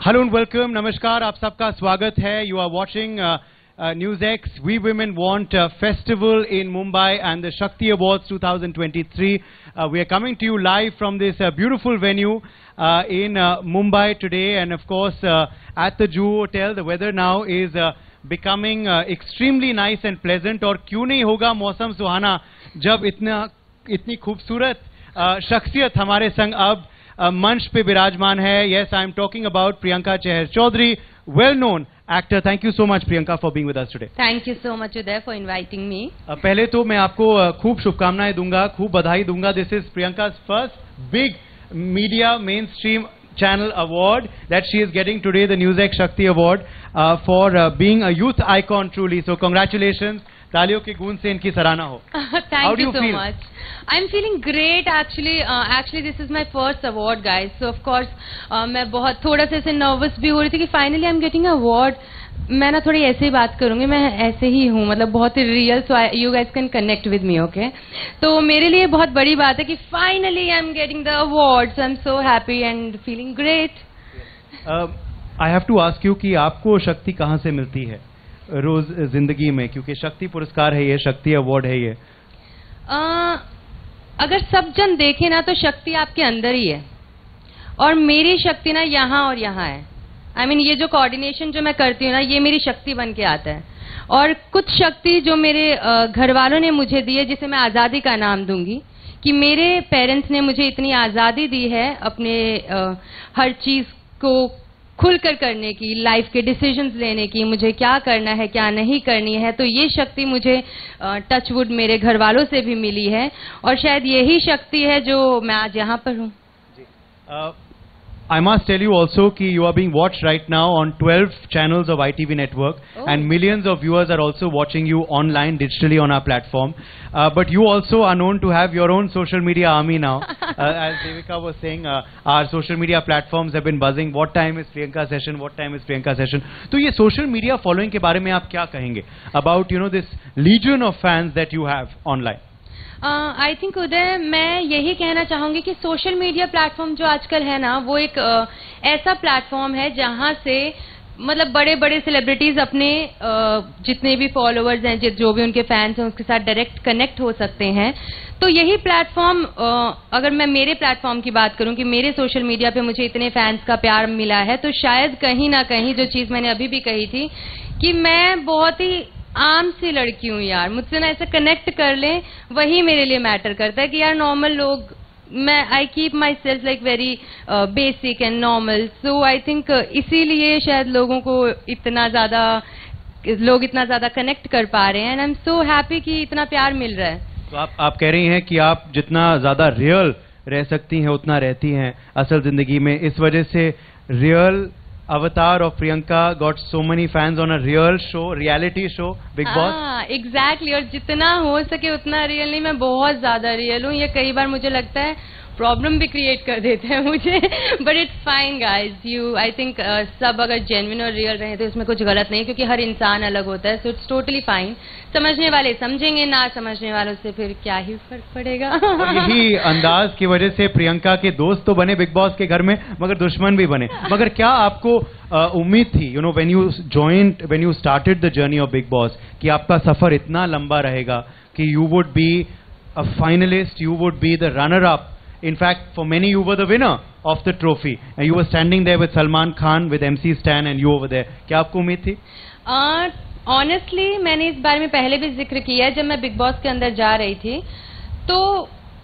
Hello and welcome. Namaskar. आप सबका स्वागत है. You are watching NewsX We Women Want Festival in Mumbai and the Shakti Awards 2023. We are coming to you live from this beautiful venue in Mumbai today, and of course at the Juhu Hotel. The weather now is becoming extremely nice and pleasant. और क्यों नहीं होगा मौसम सुहाना जब इतनी खूबसूरत शख्सियत हमारे संग अब मंच पे विराजमान है. Yes, I am talking about Priyanka Chahar Chaudhary, well known actor. Thank you so much Priyanka for being with us today. Thank you so much Uday for inviting me. पहले तो मैं आपको खूब शुभकामनाएं दूंगा, खूब बधाई दूंगा. This is Priyanka's first big media mainstream channel award that she is getting today, the NewsX Shakti Award for being a youth icon truly. So congratulations. तालियों की गूंज से इनकी सराहना हो. Thank you so much. I'm feeling great actually. Actually this is my first award guys. So of course मैं बहुत थोड़ा सा ऐसे nervous भी हो रही थी कि finally I'm getting an award. मैं ना थोड़ी ऐसे ही बात करूंगी, मैं ऐसे ही हूँ, मतलब बहुत ही real. So you guys can connect with me, okay? तो मेरे लिए बहुत बड़ी बात है कि finally I'm getting the award. So I'm so happy and feeling great. I have to ask you कि आपको शक्ति कहाँ से मिलती है रोज जिंदगी में, क्योंकि शक्ति पुरस्कार है ये, शक्ति अवार्ड है ये. अगर सब जन देखे ना तो शक्ति आपके अंदर ही है, और मेरी शक्ति ना यहाँ और यहाँ है. I mean, ये जो कोऑर्डिनेशन जो मैं करती हूँ ना, ये मेरी शक्ति बन के आता है. और कुछ शक्ति जो मेरे घर वालों ने मुझे दी है, जिसे मैं आज़ादी का नाम दूंगी, कि मेरे पेरेंट्स ने मुझे इतनी आज़ादी दी है अपने हर चीज़ को खुलकर करने की, लाइफ के डिसीजंस लेने की, मुझे क्या करना है क्या नहीं करनी है. तो ये शक्ति मुझे टचवुड मेरे घर वालों से भी मिली है, और शायद यही शक्ति है जो मैं आज यहाँ पर हूँ. I must tell you also कि you are being watched right now on 12 channels of ITV network, and millions of viewers are also watching you online digitally on our platform. But you also are known to have your own social media army now. As Devika was saying, our social media platforms have been buzzing. What time is Priyanka session? What time is Priyanka session? तो ये social media following के बारे में आप क्या कहेंगे about this legion of fans that you have online? I think Uday, मैं यही कहना चाहूंगी कि सोशल मीडिया प्लेटफॉर्म जो आजकल है ना, वो एक ऐसा प्लेटफॉर्म है जहां से मतलब बड़े बड़े सेलिब्रिटीज अपने जितने भी फॉलोअर्स हैं, जो भी उनके फैंस हैं, उसके साथ डायरेक्ट कनेक्ट हो सकते हैं. तो यही प्लेटफॉर्म, अगर मैं मेरे प्लेटफॉर्म की बात करूं कि मेरे सोशल मीडिया पे मुझे इतने फैंस का प्यार मिला है, तो शायद कहीं ना कहीं जो चीज मैंने अभी भी कही थी कि मैं बहुत ही आम सी लड़की हूँ यार, मुझसे ना ऐसे कनेक्ट कर ले, वही मेरे लिए मैटर करता है. कि यार नॉर्मल लोग, मैं I keep my self like very basic and normal. So I think इसीलिए शायद लोग इतना ज्यादा कनेक्ट कर पा रहे हैं, and I am so happy कि इतना प्यार मिल रहा है. तो आप कह रही हैं कि आप जितना ज्यादा रियल रह सकती हैं उतना रहती हैं असल जिंदगी में. इस वजह से real avatar of Priyanka got so many fans on a real show, reality show, Big Boss. Exactly. और जितना हो सके उतना रियल नहीं, मैं बहुत ज्यादा रियल हूँ. ये कई बार मुझे लगता है प्रॉब्लम भी क्रिएट कर देते हैं मुझे, but it's fine guys. You I think सब अगर जेन्युइन और रियल रहे तो इसमें कुछ गलत नहीं, क्योंकि हर इंसान अलग होता है. So it's totally fine. समझने वाले समझेंगे, ना समझने वालों से फिर क्या ही फर्क पड़ेगा. और यही अंदाज की वजह से प्रियंका के दोस्त तो बने बिग बॉस के घर में, मगर दुश्मन भी बने. मगर क्या आपको उम्मीद थी, when you started the journey of Big Boss, कि आपका सफर इतना लंबा रहेगा कि you would be a finalist, you would be the runner up. In fact, for many you were the winner of the trophy, and you were standing there with Salman Khan, with MC Stan, and you over there. क्या आपको उम्मीद थी? Honestly, मैंने इस बारे में पहले भी जिक्र किया है. जब मैं बिग बॉस के अंदर जा रही थी तो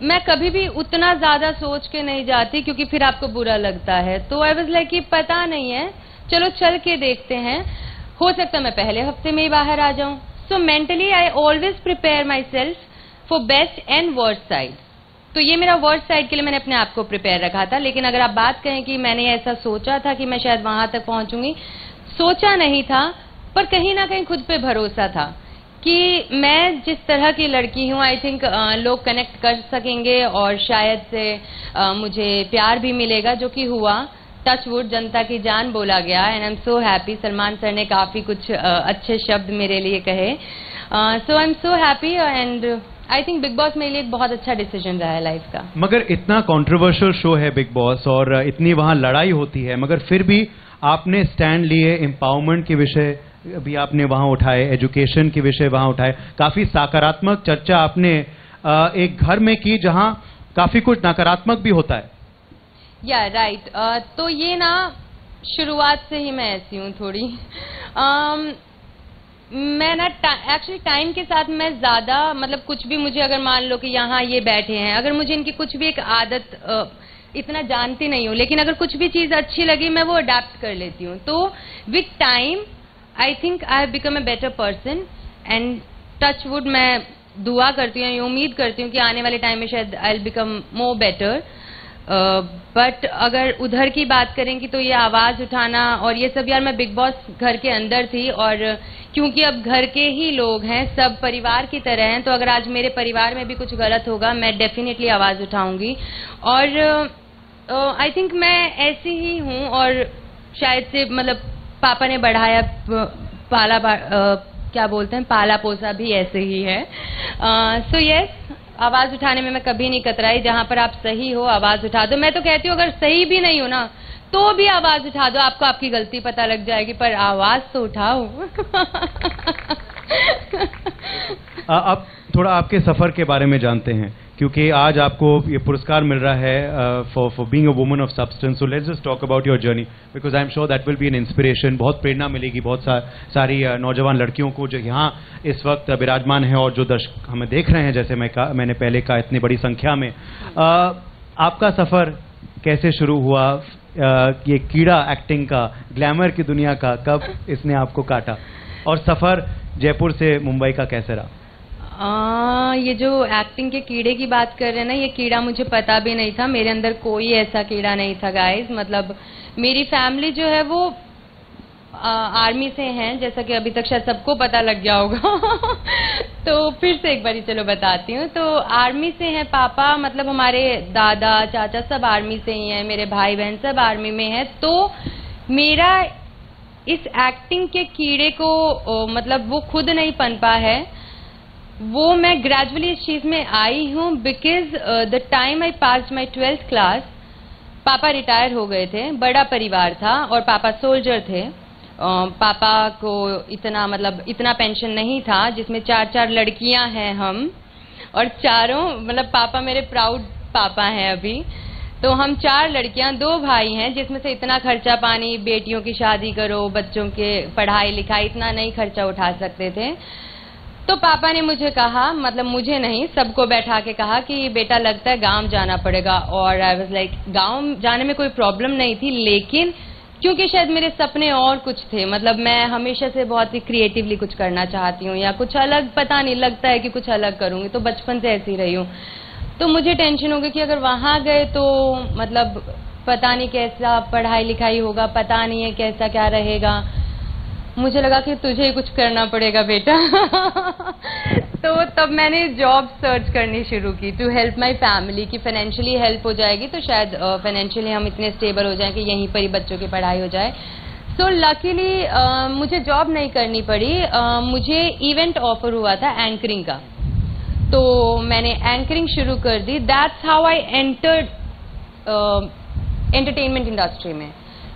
मैं कभी भी उतना ज्यादा सोच के नहीं जाती, क्योंकि फिर आपको बुरा लगता है. तो आई वाज लाइक कि पता नहीं है, चलो चल के देखते हैं, हो सकता है मैं पहले हफ्ते में ही बाहर आ जाऊं. सो mentally I always prepare my self for best and worst side. तो ये मेरा वर्स्ट साइड के लिए मैंने अपने आप को प्रिपेयर रखा था. लेकिन अगर आप बात कहें कि मैंने ऐसा सोचा था कि मैं शायद वहां तक पहुंचूंगी, सोचा नहीं था, पर कहीं ना कहीं खुद पे भरोसा था कि मैं जिस तरह की लड़की हूँ, आई थिंक लोग कनेक्ट कर सकेंगे और शायद से मुझे प्यार भी मिलेगा, जो कि हुआ. टचवुड, जनता की जान बोला गया, and I am so happy. Salman sir ने काफी कुछ अच्छे शब्द मेरे लिए कहे. So I am so happy, and I think Big Boss मेरे लिए एक बहुत अच्छा डिसीजन रहा है लाइफ का। मगर इतना कंट्रोवर्शियल शो है बिग बॉस और इतनी वहां लड़ाई होती है, मगर फिर भी आपने स्टैंड लिए, एम्पावरमेंट के विषय भी आपने वहां उठाए, एजुकेशन के विषय वहां उठाए, काफी सकारात्मक चर्चा आपने एक घर में की जहां काफी कुछ नकारात्मक भी होता है। या राइट। तो ये ना शुरुआत से ही मैं ऐसी हूँ थोड़ी। मैं ना एक्चुअली टाइम के साथ मैं ज्यादा मतलब कुछ भी मुझे अगर मान लो कि यहाँ ये बैठे हैं, अगर मुझे इनकी कुछ भी एक आदत इतना जानती नहीं हूँ, लेकिन अगर कुछ भी चीज अच्छी लगी मैं वो अडेप्ट कर लेती हूँ। तो with time I think I have become a better person and touch wood मैं दुआ करती हूँ, उम्मीद करती हूँ कि आने वाले टाइम में शायद I will become more better. But अगर उधर की बात करेंगे तो ये आवाज उठाना और ये सब, यार मैं बिग बॉस घर के अंदर थी और क्योंकि अब घर के ही लोग हैं, सब परिवार की तरह हैं, तो अगर आज मेरे परिवार में भी कुछ गलत होगा मैं डेफिनेटली आवाज उठाऊंगी। और आई थिंक मैं ऐसी ही हूँ और शायद से मतलब पापा ने बढ़ाया क्या बोलते हैं पाला पोसा भी ऐसे ही है। सो यस, आवाज उठाने में मैं कभी नहीं कतराई। जहां पर आप सही हो आवाज उठा दो। मैं तो कहती हूँ अगर सही भी नहीं हो ना तो भी आवाज उठा दो, आपको आपकी गलती पता लग जाएगी, पर आवाज तो उठाओ। अब थोड़ा आपके सफर के बारे में जानते हैं, क्योंकि आज आपको ये पुरस्कार मिल रहा है for being a woman of substance. So let's just talk about your journey, because I am sure that will be an inspiration. बहुत प्रेरणा मिलेगी बहुत सारी नौजवान लड़कियों को जो यहाँ इस वक्त विराजमान है और जो दर्शक हमें देख रहे हैं, जैसे मैंने पहले कहा इतनी बड़ी संख्या में। आपका सफर कैसे शुरू हुआ? ये कीड़ा एक्टिंग का, ग्लैमर की दुनिया का, कब इसने आपको काटा? और सफर जयपुर से मुंबई का कैसे रहा? ये जो एक्टिंग के कीड़े की बात कर रहे हैं ना, ये कीड़ा मुझे पता भी नहीं था। मेरे अंदर कोई ऐसा कीड़ा नहीं था गाइस। मतलब मेरी फैमिली जो है वो आर्मी से हैं, जैसा कि अभी तक शायद सबको पता लग गया होगा। तो फिर से एक बारी चलो बताती हूँ। तो आर्मी से हैं पापा, मतलब हमारे दादा चाचा सब आर्मी से ही हैं, मेरे भाई बहन सब आर्मी में हैं। तो मेरा इस एक्टिंग के कीड़े को मतलब वो खुद नहीं पनपा है, वो मैं ग्रेजुअली इस चीज में आई हूँ because the time I pass my 12th class, पापा रिटायर हो गए थे, बड़ा परिवार था और पापा सोल्जर थे। पापा को इतना पेंशन नहीं था, जिसमें 4 लड़कियां हैं हम, और चारों मतलब पापा मेरे प्राउड पापा हैं अभी। तो हम 4 लड़कियां 2 भाई हैं, जिसमें से इतना खर्चा पानी, बेटियों की शादी करो, बच्चों के पढ़ाई लिखाई, इतना नहीं खर्चा उठा सकते थे। तो पापा ने मुझे कहा, मतलब मुझे नहीं सबको बैठा के कहा कि बेटा लगता है गांव जाना पड़ेगा। और आई वाज लाइक गांव जाने में कोई प्रॉब्लम नहीं थी, लेकिन क्योंकि शायद मेरे सपने और कुछ थे, मतलब मैं हमेशा से बहुत ही क्रिएटिवली कुछ करना चाहती हूँ या कुछ अलग, पता नहीं लगता है कि कुछ अलग करूंगी, तो बचपन से ऐसी रही हूँ। तो मुझे टेंशन हो गई कि अगर वहां गए तो मतलब पता नहीं कैसा पढ़ाई लिखाई होगा, पता नहीं है कैसा क्या रहेगा। मुझे लगा कि तुझे ही कुछ करना पड़ेगा बेटा। तो तब मैंने जॉब सर्च करनी शुरू की टू हेल्प माय फैमिली, कि फाइनेंशियली हेल्प हो जाएगी तो शायद फाइनेंशियली हम इतने स्टेबल हो जाएं कि यहीं पर ही बच्चों की पढ़ाई हो जाए। सो लकीली मुझे जॉब नहीं करनी पड़ी। मुझे इवेंट ऑफर हुआ था एंकरिंग का, तो मैंने एंकरिंग शुरू कर दी। That's how I entered entertainment industry में।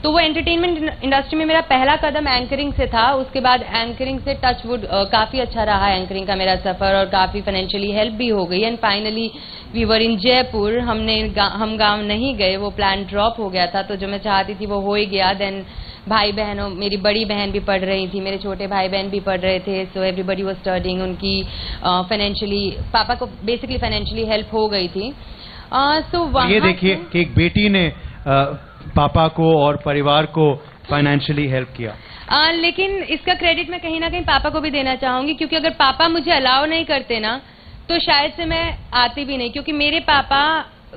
तो वो एंटरटेनमेंट इंडस्ट्री में मेरा पहला कदम एंकरिंग से था। उसके बाद एंकरिंग से टच वुड काफी अच्छा रहा एंकरिंग का मेरा सफर, और काफी फाइनेंशियली हेल्प भी हो गई। एंड फाइनली वी वर इन जयपुर। हम गांव नहीं गए, वो प्लान ड्रॉप हो गया था। तो जो मैं चाहती थी वो हो ही गया। देन भाई बहनों, मेरी बड़ी बहन भी पढ़ रही थी, मेरे छोटे भाई बहन भी पढ़ रहे थे। So everybody was studying. उनकी फाइनेंशियली पापा को बेसिकली फाइनेंशियली हेल्प हो गई थी। सो वहाँ ये देखिए कि एक बेटी ने पापा को और परिवार को फाइनेंशियली हेल्प किया। लेकिन इसका क्रेडिट मैं कहीं ना कहीं पापा को भी देना चाहूंगी, क्योंकि अगर पापा मुझे अलाउ नहीं करते ना तो शायद से मैं आती भी नहीं। क्योंकि मेरे पापा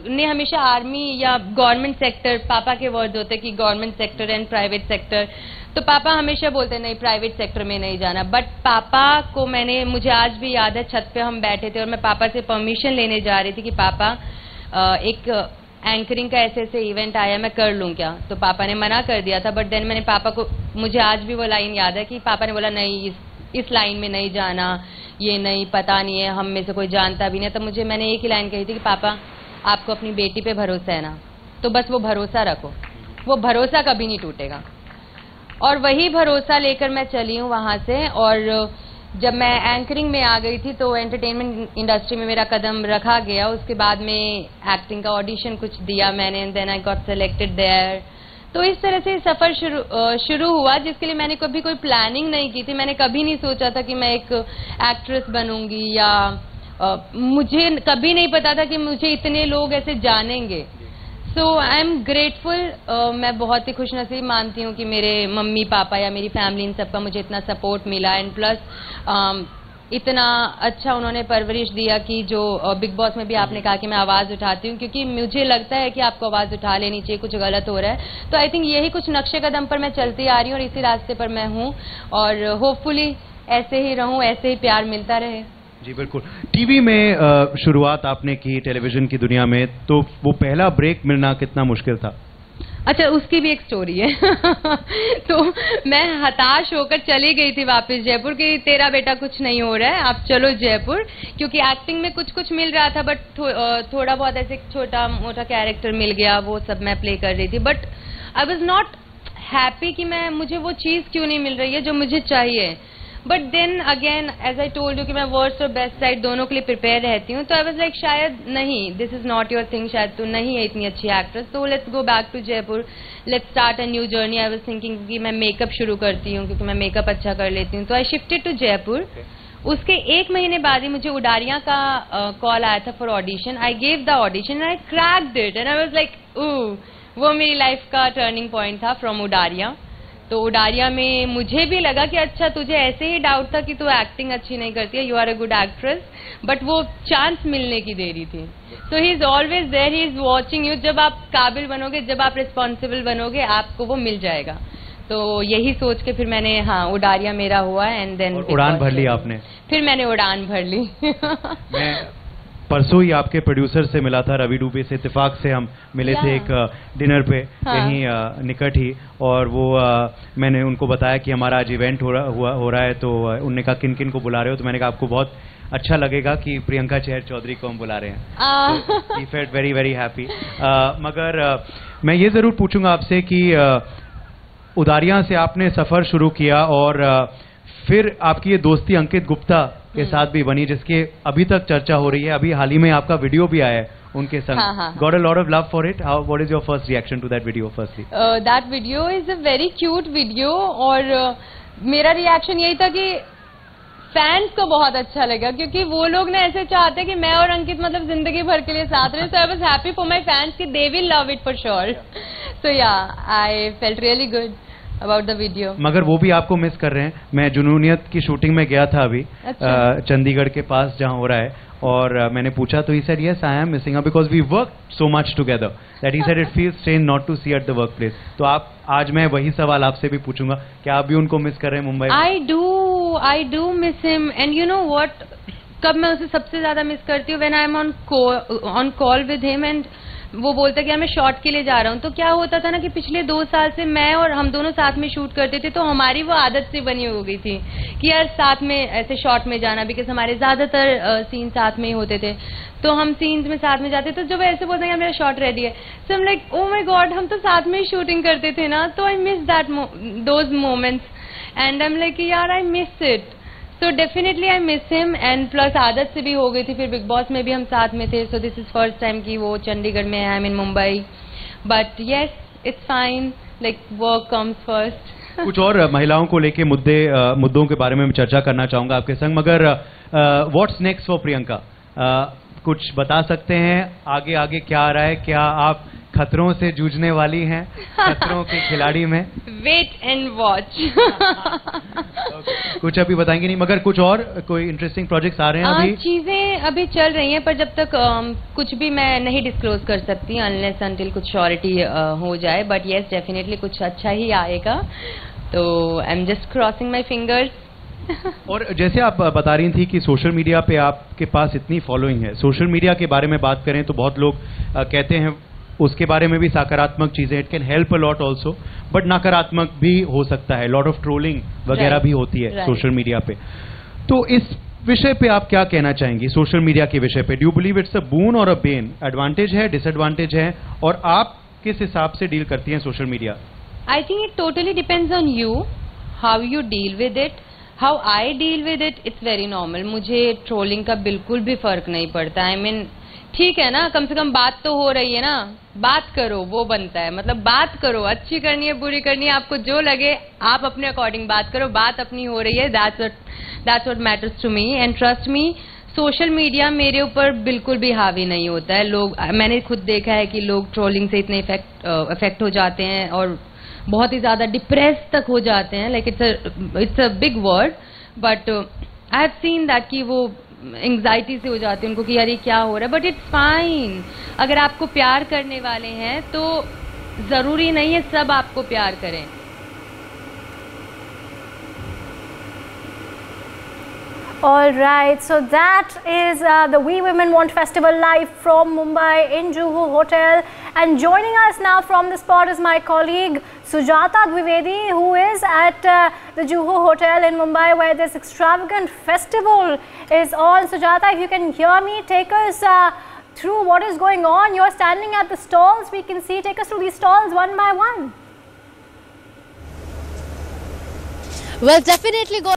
ने हमेशा आर्मी या गवर्नमेंट सेक्टर, पापा के वर्ड होते कि government sector and private sector, तो पापा हमेशा बोलते नहीं प्राइवेट सेक्टर में नहीं जाना। बट पापा को मुझे आज भी याद है, छत पे हम बैठे थे और मैं पापा से परमिशन लेने जा रही थी कि पापा एक एंकरिंग का ऐसे इवेंट आया, मैं कर लूं क्या? तो पापा ने मना कर दिया था। बट देन मैंने पापा को, मुझे आज भी वो लाइन याद है कि पापा ने बोला नहीं, इस लाइन में नहीं जाना, ये नहीं, पता नहीं है, हम में से कोई जानता भी नहीं। तब मैंने एक ही लाइन कही थी कि पापा आपको अपनी बेटी पे भरोसा है ना, तो बस वो भरोसा रखो, वो भरोसा कभी नहीं टूटेगा। और वही भरोसा लेकर मैं चली हूँ वहाँ से। और जब मैं एंकरिंग में आ गई थी तो एंटरटेनमेंट इंडस्ट्री में मेरा कदम रखा गया। उसके बाद में एक्टिंग का ऑडिशन कुछ दिया मैंने, and then I got selected there. तो इस तरह से सफर शुरू हुआ, जिसके लिए मैंने कभी कोई प्लानिंग नहीं की थी। मैंने कभी नहीं सोचा था कि मैं एक एक्ट्रेस बनूंगी, या मुझे कभी नहीं पता था कि मुझे इतने लोग ऐसे जानेंगे। सो आई एम ग्रेटफुल। मैं बहुत ही खुशनसीब मानती हूँ कि मेरे मम्मी पापा या मेरी फैमिली, इन सबका मुझे इतना सपोर्ट मिला, एंड प्लस इतना अच्छा उन्होंने परवरिश दिया कि जो बिग बॉस में भी आपने कहा कि मैं आवाज़ उठाती हूँ, क्योंकि मुझे लगता है कि आपको आवाज़ उठा लेनी चाहिए, कुछ गलत हो रहा है। तो आई थिंक यही कुछ नक्शे कदम पर मैं चलती आ रही हूँ और इसी रास्ते पर मैं हूँ, और होपफुली ऐसे ही रहूँ, ऐसे ही प्यार मिलता रहे। जी बिल्कुल। टीवी में शुरुआत आपने की, टेलीविजन की दुनिया में, तो वो पहला ब्रेक मिलना कितना मुश्किल था? अच्छा, उसकी भी एक स्टोरी है। तो मैं हताश होकर चली गई थी वापस जयपुर कि तेरा बेटा कुछ नहीं हो रहा है, आप चलो जयपुर, क्योंकि एक्टिंग में कुछ कुछ मिल रहा था, बट थोड़ा बहुत ऐसे छोटा मोटा कैरेक्टर मिल गया, वो सब मैं प्ले कर रही थी। But I was not happy कि मुझे वो चीज़ क्यों नहीं मिल रही है जो मुझे चाहिए। But then again as I told you कि मैं वर्स्ट और बेस्ट साइड दोनों के लिए प्रिपेयर रहती हूँ। तो आई वाज लाइक शायद नहीं, this is not your thing, शायद तू नहीं है इतनी अच्छी एक्ट्रेस, तो let's go back to Jaipur, let's start a new journey. I was thinking कि मैं मेकअप शुरू करती हूँ, क्योंकि मैं मेकअप अच्छा कर लेती हूँ। तो आई शिफ्टेड टू जयपुर। उसके 1 महीने बाद ही मुझे उडारिया का कॉल आया था for audition. I gave the audition and I cracked it, and I was like वो मेरी लाइफ का टर्निंग पॉइंट था फ्रॉम उडारिया। तो उडारिया में मुझे भी लगा कि अच्छा, तुझे ऐसे ही डाउट था कि तू एक्टिंग अच्छी नहीं करती है, you are a good actress, but वो चांस मिलने की देरी थी। So he is always there, he is watching you. जब आप काबिल बनोगे, जब आप रिस्पॉन्सिबल बनोगे, आपको वो मिल जाएगा। तो यही सोच के फिर मैंने उडारिया मेरा हुआ, एंड देन उड़ान भर ली आपने? फिर मैंने उड़ान भर ली। मैं परसों ही आपके प्रोड्यूसर से मिला था, रवि डुबे से, इत्तेफाक से हम मिले थे एक डिनर पे यहीं निकट ही, और वो मैंने उनको बताया कि हमारा आज इवेंट हो रहा है, तो उन्होंने कहा किन किन को बुला रहे हो, तो मैंने कहा आपको बहुत अच्छा लगेगा कि प्रियंका चेहर चौधरी को हम बुला रहे हैं। He felt very very happy. मगर मैं ये ज़रूर पूछूंगा आपसे कि उडारिया से आपने सफ़र शुरू किया, और फिर आपकी ये दोस्ती अंकित गुप्ता के साथ भी बनी, जिसके अभी तक चर्चा हो रही है। अभी हाल ही में आपका वीडियो भी आया है उनके संग। Got a lot of love for it. What is your first reaction to that video? Firstly, that video is a very cute video, और मेरा रिएक्शन यही था कि फैंस को बहुत अच्छा लगा, क्योंकि वो लोग ना ऐसे चाहते हैं कि मैं और अंकित मतलब जिंदगी भर के लिए साथ रहे। So I was happy for my fans कि they will love it for sure. So yeah, I felt really good about the video. मगर वो भी आपको मिस कर रहे हैं। मैं जुनूनियत की शूटिंग में गया था अभी, चंडीगढ़ के पास जहाँ हो रहा है, और मैंने पूछा तो he said yes I am missing her because we worked so much together that he said it feels strange not to see at the workplace. तो आप आज मैं वही सवाल आपसे भी पूछूंगा, क्या आप भी उनको मिस कर रहे हैं मुंबई में? I do miss him, and you know what, कब मैं उसे सबसे ज्यादा मिस करती हूँ, when I am on call with him and वो बोलता कि यार मैं शॉट के लिए जा रहा हूँ। तो क्या होता था ना कि पिछले 2 साल से मैं और हम दोनों साथ में शूट करते थे, तो हमारी वो आदत सी बनी हो गई थी कि यार साथ में ऐसे शॉट में जाना, बिकॉज हमारे ज्यादातर सीन साथ में ही होते थे, तो हम सीन्स में साथ में जाते। तो जब ऐसे बोलते हैं मेरा शॉट रेडी है, so I am like oh my God, हम तो साथ में ही शूटिंग करते थे ना। तो I miss that those moments, and I am like यार I miss it. So definitely I miss him, and plus आदत से भी हो गई थी, फिर बिग बॉस में भी हम साथ में थे। So this is first time कि वो चंडीगढ़ में है, I'm in Mumbai, but yes it's fine, like work comes first. कुछ और महिलाओं को लेके मुद्दों के बारे में चर्चा करना चाहूंगा आपके संग, मगर what's next for प्रियंका? कुछ बता सकते हैं आगे आगे क्या आ रहा है? क्या आप खतरों से जूझने वाली हैं, खतरों के खिलाड़ी में? Wait and watch. कुछ अभी बताएंगे नहीं, मगर कुछ और कोई इंटरेस्टिंग प्रोजेक्ट्स आ रहे हैं अभी? चीजें अभी चल रही हैं, पर जब तक कुछ भी मैं नहीं डिस्क्लोज कर सकती अनलेस अनटिल कुछ श्योरिटी हो जाए। बट येस डेफिनेटली कुछ अच्छा ही आएगा, तो I am just crossing my fingers. और जैसे आप बता रही थी कि सोशल मीडिया पे आपके पास इतनी फॉलोइंग है, सोशल मीडिया के बारे में बात करें तो बहुत लोग कहते हैं उसके बारे में भी सकारात्मक चीजें, it can help a lot also, but नकारात्मक भी हो सकता है, लॉट ऑफ ट्रोलिंग वगैरह भी होती है सोशल मीडिया पे। तो इस विषय पे आप क्या कहना चाहेंगी, सोशल मीडिया के विषय पे? Do you believe it's a boon और अ बेन? एडवांटेज है, डिसएडवांटेज है, और आप किस हिसाब से डील करती हैं social media? I think it totally depends on you, how you deal with it. How I deal with it, it's very normal. मुझे ट्रोलिंग का बिल्कुल भी फर्क नहीं पड़ता। आई मीन ठीक है ना, कम से कम बात तो हो रही है ना, बात करो, वो बनता है। मतलब बात करो, अच्छी करनी है बुरी करनी है, आपको जो लगे आप अपने अकॉर्डिंग बात करो, बात अपनी हो रही है, that's what matters to me. And trust me, social media मेरे ऊपर बिल्कुल भी हावी नहीं होता है। लोग, मैंने खुद देखा है कि लोग ट्रोलिंग से इतने इफेक्ट हो जाते हैं और बहुत ही ज्यादा डिप्रेस तक हो जाते हैं। Like it's a big word, but I have seen that कि वो एंग्जाइटी से हो जाती है उनको कि यार ये क्या हो रहा है, बट इट्स फाइन। अगर आपको प्यार करने वाले हैं तो जरूरी नहीं है सब आपको प्यार करें। All right, so that is the We Women Want Festival live from Mumbai in Juhu Hotel, and joining us now from the spot is my colleague Sujata Dwivedi, who is at the Juhu Hotel in Mumbai where this extravagant festival is on. Sujata, if you can hear me, take us through what is going on. You're standing at the stalls, we can see. Take us through these stalls one by one. Well, definitely go.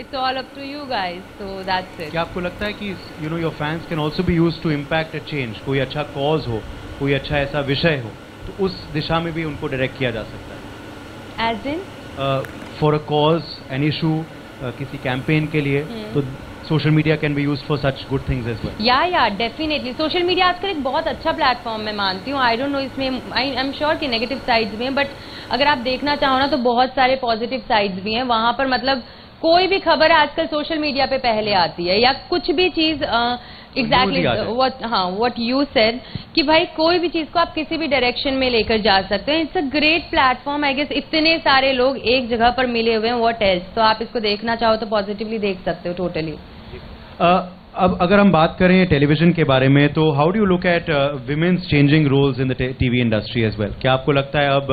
It's all up to you guys, so that's it. क्या आपको लगता है कि you know your fans can also be used to impact a change? कोई अच्छा cause हो, कोई अच्छा ऐसा विषय हो, तो उस दिशा में भी उनको डायरेक्ट किया जा सकता है? As in? For a cause, an issue, किसी कैंपेन के लिए, तो social media can be used for such good things as well. या डेफिनेटली सोशल मीडिया आजकल एक बहुत अच्छा प्लेटफॉर्म मैं मानती हूँ। आई डोंट नो इसमें, आई एम श्योर कि नेगेटिव साइड्स भी हैं, बट अगर आप देखना चाहो ना तो बहुत सारे पॉजिटिव साइड्स भी हैं वहां पर। मतलब कोई भी खबर आजकल सोशल मीडिया पे पहले आती है, या कुछ भी चीज एग्जैक्टली व्हाट यू सेड कि भाई कोई भी चीज को आप किसी भी डायरेक्शन में लेकर जा सकते हैं। It's a great platform. I guess इतने सारे लोग एक जगह पर मिले हुए हैं, व्हाट एल्स। तो आप इसको देखना चाहो तो पॉजिटिवली देख सकते हो टोटली। अब अगर हम बात करें टेलीविजन के बारे में, तो how do you look at women's changing roles in the TV industry as well? क्या आपको लगता है अब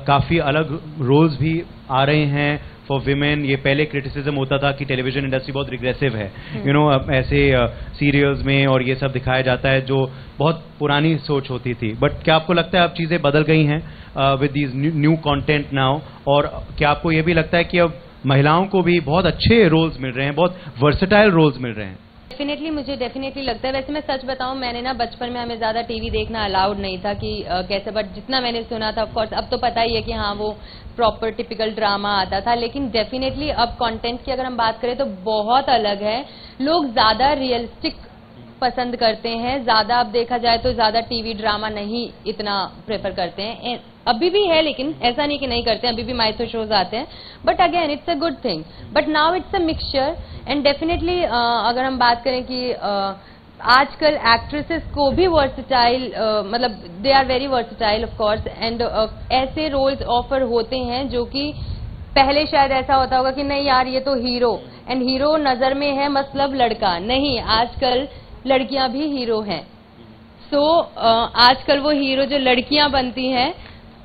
काफी अलग रोल्स भी आ रहे हैं फॉर विमेन? ये पहले क्रिटिसिज्म होता था कि टेलीविजन इंडस्ट्री बहुत रिग्रेसिव है, यू नो, ऐसे सीरियल्स में और ये सब दिखाया जाता है जो बहुत पुरानी सोच होती थी। बट क्या आपको लगता है अब चीजें बदल गई हैं with these new content now? और क्या आपको ये भी लगता है कि अब महिलाओं को भी बहुत अच्छे रोल्स मिल रहे हैं, बहुत वर्सेटाइल रोल्स मिल रहे हैं? डेफिनेटली, मुझे डेफिनेटली लगता है। वैसे मैं सच बताऊं, मैंने ना बचपन में हमें ज्यादा टीवी देखना अलाउड नहीं था कि कैसे, बट जितना मैंने सुना था, ऑफ कोर्स अब तो पता ही है कि हाँ वो प्रॉपर टिपिकल ड्रामा आता था, लेकिन डेफिनेटली अब कंटेंट की अगर हम बात करें तो बहुत अलग है। लोग ज्यादा रियलिस्टिक पसंद करते हैं, ज्यादा अब देखा जाए तो ज्यादा टीवी ड्रामा नहीं इतना प्रेफर करते हैं। अभी भी है, लेकिन ऐसा नहीं कि नहीं करते हैं, अभी भी माइथो शोज आते हैं, but again it's a good thing. But now it's a mixture, and definitely अगर हम बात करें कि आजकल एक्ट्रेसेस को भी वर्सेटाइल, मतलब they are very versatile of course, and ऐसे रोल्स ऑफर होते हैं जो कि पहले शायद ऐसा होता होगा कि नहीं यार ये तो हीरो, एंड हीरो नजर में है मतलब लड़का नहीं, आजकल लड़कियां भी हीरो हैं। सो आजकल वो हीरो जो लड़कियां बनती हैं,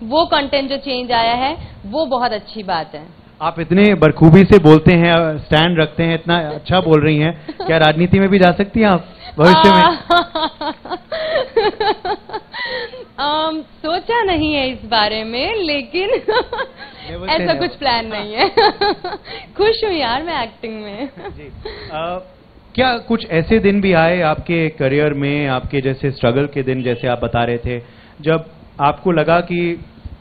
वो कंटेंट जो चेंज आया है, वो बहुत अच्छी बात है। आप इतने बखूबी से बोलते हैं, स्टैंड रखते हैं, इतना अच्छा बोल रही हैं, क्या राजनीति में भी जा सकती हैं आप भविष्य में? सोचा नहीं है इस बारे में, लेकिन ऐसा कुछ प्लान नहीं है। खुश हूँ यार मैं एक्टिंग में। जी। क्या कुछ ऐसे दिन भी आए आपके करियर में, आपके जैसे स्ट्रगल के दिन जैसे आप बता रहे थे, जब आपको लगा कि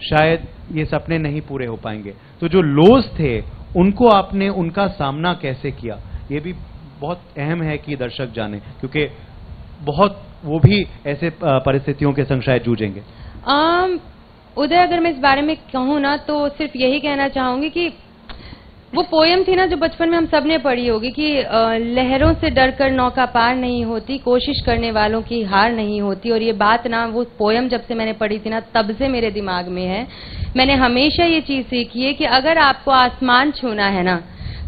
शायद ये सपने नहीं पूरे हो पाएंगे? तो जो लोज थे उनको आपने, उनका सामना कैसे किया? ये भी बहुत अहम है कि दर्शक जाने, क्योंकि बहुत वो भी ऐसे परिस्थितियों के संग शायद जूझेंगे। उदय, अगर मैं इस बारे में कहूँ ना तो सिर्फ यही कहना चाहूंगी कि वो पोयम थी ना जो बचपन में हम सब ने पढ़ी होगी कि लहरों से डरकर नौका पार नहीं होती, कोशिश करने वालों की हार नहीं होती। और ये बात ना, वो पोयम जब से मैंने पढ़ी थी ना तब से मेरे दिमाग में है। मैंने हमेशा ये चीज सीखी है कि अगर आपको आसमान छूना है ना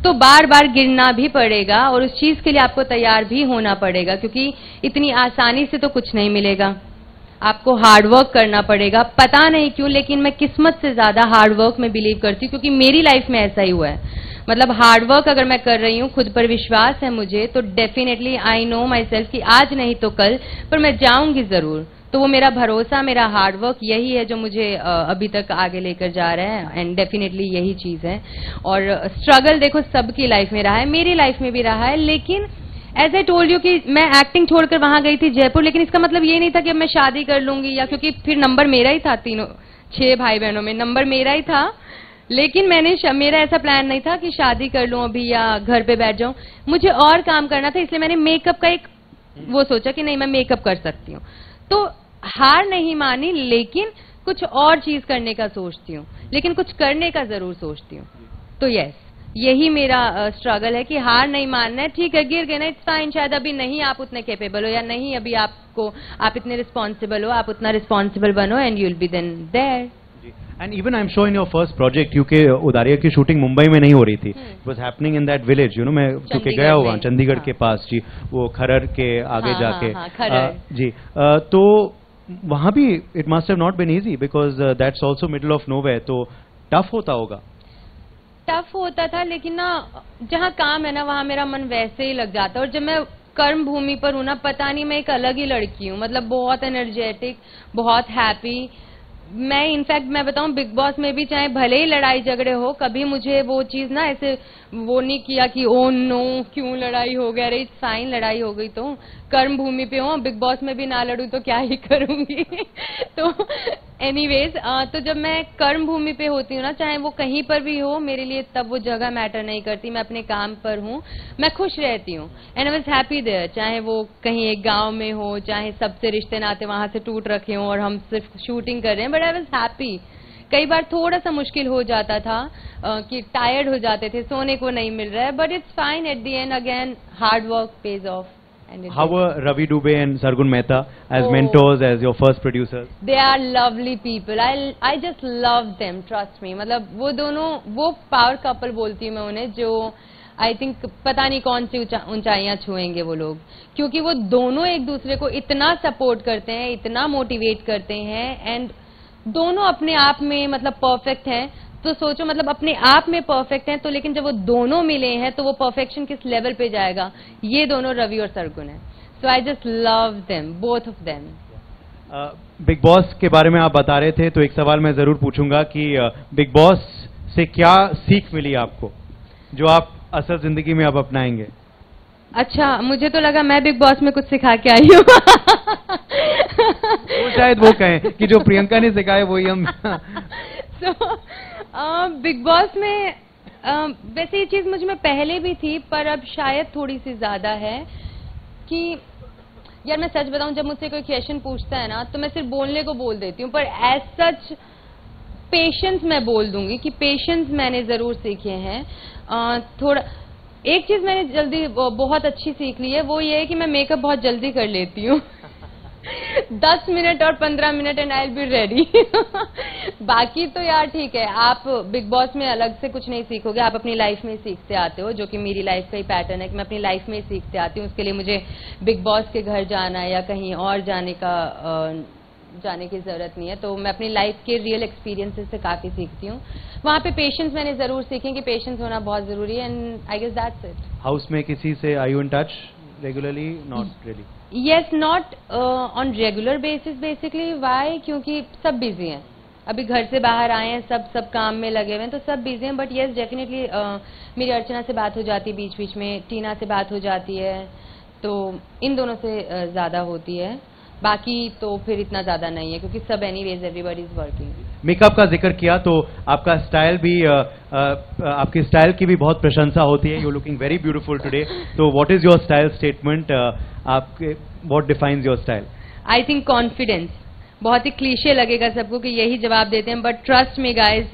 तो बार बार गिरना भी पड़ेगा और उस चीज के लिए आपको तैयार भी होना पड़ेगा, क्योंकि इतनी आसानी से तो कुछ नहीं मिलेगा। आपको हार्ड वर्क करना पड़ेगा। पता नहीं क्यों, लेकिन मैं किस्मत से ज्यादा हार्ड वर्क में बिलीव करती हूँ, क्योंकि मेरी लाइफ में ऐसा ही हुआ है। मतलब हार्ड वर्क अगर मैं कर रही हूँ, खुद पर विश्वास है मुझे, तो definitely I know my self कि आज नहीं तो कल, पर मैं जाऊंगी जरूर। तो वो मेरा भरोसा, मेरा हार्ड वर्क यही है जो मुझे अभी तक आगे लेकर जा रहा है, एंड डेफिनेटली यही चीज है। और स्ट्रगल देखो सबकी लाइफ में रहा है, मेरी लाइफ में भी रहा है, लेकिन एज आई टोल्ड यू कि मैं एक्टिंग छोड़कर वहां गई थी जयपुर, लेकिन इसका मतलब ये नहीं था कि अब मैं शादी कर लूंगी, या क्योंकि फिर नंबर मेरा ही था, 6 भाई बहनों में नंबर मेरा ही था, लेकिन मेरा ऐसा प्लान नहीं था कि शादी कर लूं अभी या घर पे बैठ जाऊं। मुझे और काम करना था, इसलिए मैंने मेकअप का एक वो सोचा कि नहीं मैं मेकअप कर सकती हूँ। तो हार नहीं मानी, लेकिन कुछ और चीज करने का सोचती हूँ, लेकिन कुछ करने का जरूर सोचती हूँ। तो यस, यही मेरा स्ट्रगल है कि हार नहीं मानना है। ठीक है, गिर गए ना, इट्स फाइन, शायद अभी नहीं आप उतने कैपेबल हो, या नहीं अभी आप इतने रिस्पॉन्सिबल हो, आप उतना रिस्पॉन्सिबल बनो, and you will be then there. And even I'm sure in your first project, क्योंकि उदारिया की शूटिंग मुंबई में नहीं हो रही थी, it was happening in that village, you know, मैं क्योंकि गया हुआ चंडीगढ़ के पास जी, वो खरर के आगे जाके जी, तो वहाँ भी it must have not been easy because that's also middle of nowhere, तो टफ होता होगा। टफ होता था, लेकिन ना जहाँ काम है ना वहाँ मेरा मन वैसे ही लग जाता है। और जब मैं कर्म भूमि पर हूँ ना, पता नहीं मैं एक अलग ही लड़की हूँ, मतलब बहुत एनर्जेटिक, बहुत हैप्पी। मैं इनफैक्ट मैं बताऊं, बिग बॉस में भी चाहे भले ही लड़ाई झगड़े हो, कभी मुझे वो चीज ना ऐसे वो नहीं किया कि ओ नो क्यों लड़ाई हो गया, अरे फाइन लड़ाई हो गई तो कर्म भूमि पे हूँ, बिग बॉस में भी ना लड़ूं तो क्या ही करूंगी। तो एनीवेज, तो जब मैं कर्म भूमि पे होती हूँ ना, चाहे वो कहीं पर भी हो, मेरे लिए तब वो जगह मैटर नहीं करती। मैं अपने काम पर हूँ, मैं खुश रहती हूँ, and I was happy there. चाहे वो कहीं एक गांव में हो, चाहे सबसे रिश्ते नाते वहां से टूट रखे हों और हम सिर्फ शूटिंग कर रहे हैं, बट आई वाज हैप्पी। कई बार थोड़ा सा मुश्किल हो जाता था कि टायर्ड हो जाते थे, सोने को नहीं मिल रहा है, but it's fine at the end, again hard work pays off. How were Ravi Dubey and Sargun Mehta as mentors, as your first producers? They are lovely people. I just love them, trust me. मतलब वो दोनों, वो power couple बोलती हूँ मैं उन्हें, जो I think पता नहीं कौन सी ऊंचाइयां छुएंगे वो लोग, क्योंकि वो दोनों एक दूसरे को इतना सपोर्ट करते हैं, इतना मोटिवेट करते हैं, एंड दोनों अपने आप में मतलब परफेक्ट हैं। तो सोचो, मतलब अपने आप में परफेक्ट हैं, तो लेकिन जब वो दोनों मिले हैं तो वो परफेक्शन किस लेवल पे जाएगा। ये दोनों रवि और सरगुन हैं। So I just love them, both of them. Bigg Boss के बारे में आप बता रहे थे, तो एक सवाल मैं जरूर पूछूंगा कि बिग बॉस से क्या सीख मिली आपको जो आप असल जिंदगी में अब अपनाएंगे? अच्छा, मुझे तो लगा मैं बिग बॉस में कुछ सिखा के आई हूँ। तो शायद वो कहें कि जो प्रियंका ने सिखाया वही हम। बिग बॉस में वैसे ये चीज मुझ में पहले भी थी, पर अब शायद थोड़ी सी ज्यादा है कि यार मैं सच बताऊं, जब मुझसे कोई क्वेश्चन पूछता है ना, तो मैं सिर्फ बोलने को बोल देती हूँ, पर एज सच पेशेंस मैं बोल दूंगी कि पेशेंस मैंने जरूर सीखे हैं। थोड़ा एक चीज मैंने जल्दी बहुत अच्छी सीख ली है, वो ये है कि मैं मेकअप बहुत जल्दी कर लेती हूँ। 10 मिनट और 15 minute and I will be ready. बाकी तो यार ठीक है, आप बिग बॉस में अलग से कुछ नहीं सीखोगे, आप अपनी लाइफ में सीखते आते हो, जो कि मेरी लाइफ का ही पैटर्न है कि मैं अपनी लाइफ में ही सीखते आती हूँ। उसके लिए मुझे बिग बॉस के घर जाना या कहीं और जाने की जरूरत नहीं है। तो मैं अपनी लाइफ के रियल एक्सपीरियंसेस से काफी सीखती हूँ। वहाँ पे पेशेंस मैंने जरूर सीखे कि पेशेंस होना बहुत जरूरी है, and I guess that's it. House में किसी से are you in touch regularly? Not really. Yes, not on regular basis basically. Why? क्योंकि सब बिजी हैं, अभी घर से बाहर आए हैं, सब काम में लगे हुए हैं, तो सब बिजी हैं। बट yes, डेफिनेटली मेरी अर्चना से बात हो जाती है बीच बीच में, टीना से बात हो जाती है, तो इन दोनों से ज्यादा होती है। बाकी तो फिर इतना ज्यादा नहीं है, क्योंकि सब anyways everybody is working. Makeup का जिक्र किया तो आपका स्टाइल भी, आपकी स्टाइल की भी बहुत प्रशंसा होती है। You looking very beautiful today. तो what is your style statement? आपके what defines your style? I think confidence. बहुत ही क्लीशे लगेगा सबको कि यही जवाब देते हैं, बट ट्रस्ट मी गाइज,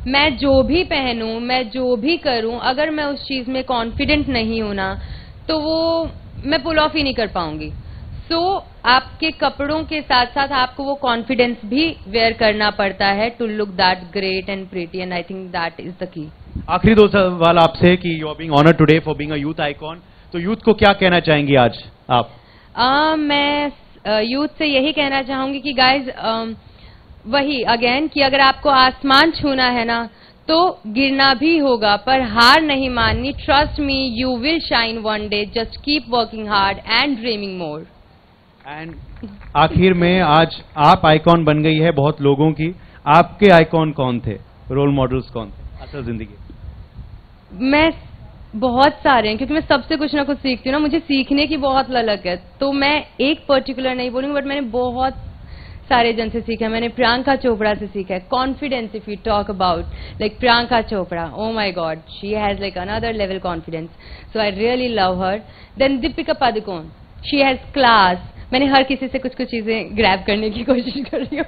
मैं जो भी पहनूं, मैं जो भी करूं, अगर मैं उस चीज में कॉन्फिडेंट नहीं हूं ना, तो वो मैं पुल ऑफ ही नहीं कर पाऊंगी। सो आपके कपड़ों के साथ साथ आपको वो कॉन्फिडेंस भी वेयर करना पड़ता है to look that great and pretty, and I think that is the key. आखिरी दो सवाल आपसे कि you are being honoured today for being a youth icon, तो यूथ को क्या कहना चाहेंगी आज आप? मैं यूथ से यही कहना चाहूंगी कि गाइज वही अगेन कि अगर आपको आसमान छूना है ना तो गिरना भी होगा, पर हार नहीं माननी. Trust me, you will shine one day. Just keep working hard and dreaming more. And आखिर में आज आप आइकॉन बन गई है बहुत लोगों की. आपके आइकॉन कौन थे, रोल मॉडल्स कौन थे असल जिंदगी? मैं बहुत सारे हैं, क्योंकि मैं सबसे कुछ ना कुछ सीखती हूँ ना. मुझे सीखने की बहुत ललक है, तो मैं एक पर्टिकुलर नहीं बोलूंगी, बट मैंने बहुत सारे जन से सीखा है. मैंने प्रियंका चोपड़ा से सीखा है. Confidence, if you talk about like Priyanka Chopra, oh my God, she has like another level confidence. So I really love her. Then Deepika Padukone, she has class. मैंने हर किसी से कुछ कुछ चीजें ग्रैब करने की कोशिश कर रही हूँ.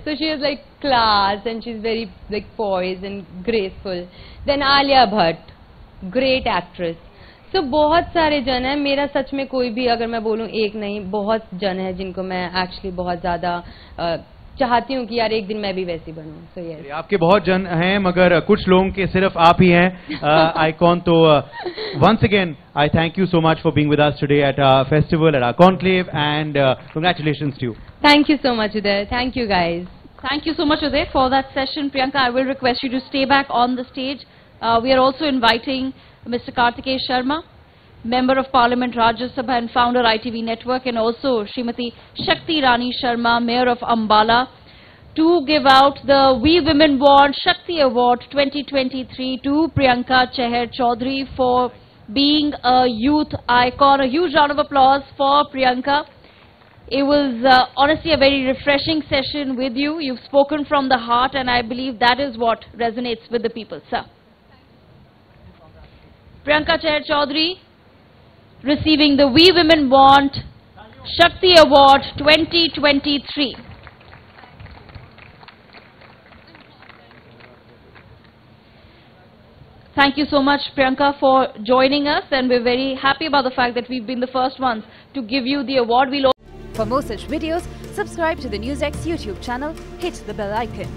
So she is like class and she is very like poise and graceful. Then Alia Bhatt, great actress. तो बहुत सारे जन हैं. मेरा सच में कोई भी अगर मैं बोलूं एक नहीं, बहुत जन है जिनको मैं एक्चुअली बहुत ज्यादा चाहती हूँ कि यार एक दिन मैं भी वैसी बनूं. सो यस, आपके बहुत जन हैं मगर कुछ लोगों के सिर्फ आप ही हैं आइकॉन. तो once again I thank you so much for being with us today at our festival, at our conclave, and congratulations to you. Thank you so much Uday. Thank you guys. Thank you so much, Uday, for that session. Priyanka, I will request you to stay back on the stage. We are also inviting Mr. Kartikeya Sharma, Member of Parliament, Rajya Sabha and founder ITV Network, and also Srimati Shakti Rani Sharma, Mayor of Ambala, to give out the We Women Want Shakti Award 2023 to Priyanka Chahar Chaudhary for being a youth icon. A huge round of applause for Priyanka. It was honestly a very refreshing session with you. You've spoken from the heart, and I believe that is what resonates with the people, sir. Priyanka Chahar Chaudhary receiving the We Women Want Shakti Award 2023. Thank you so much, Priyanka, for joining us, and we're very happy about the fact that we've been the first ones to give you the award. For more such videos, subscribe to the NewsX YouTube channel, hit the bell icon.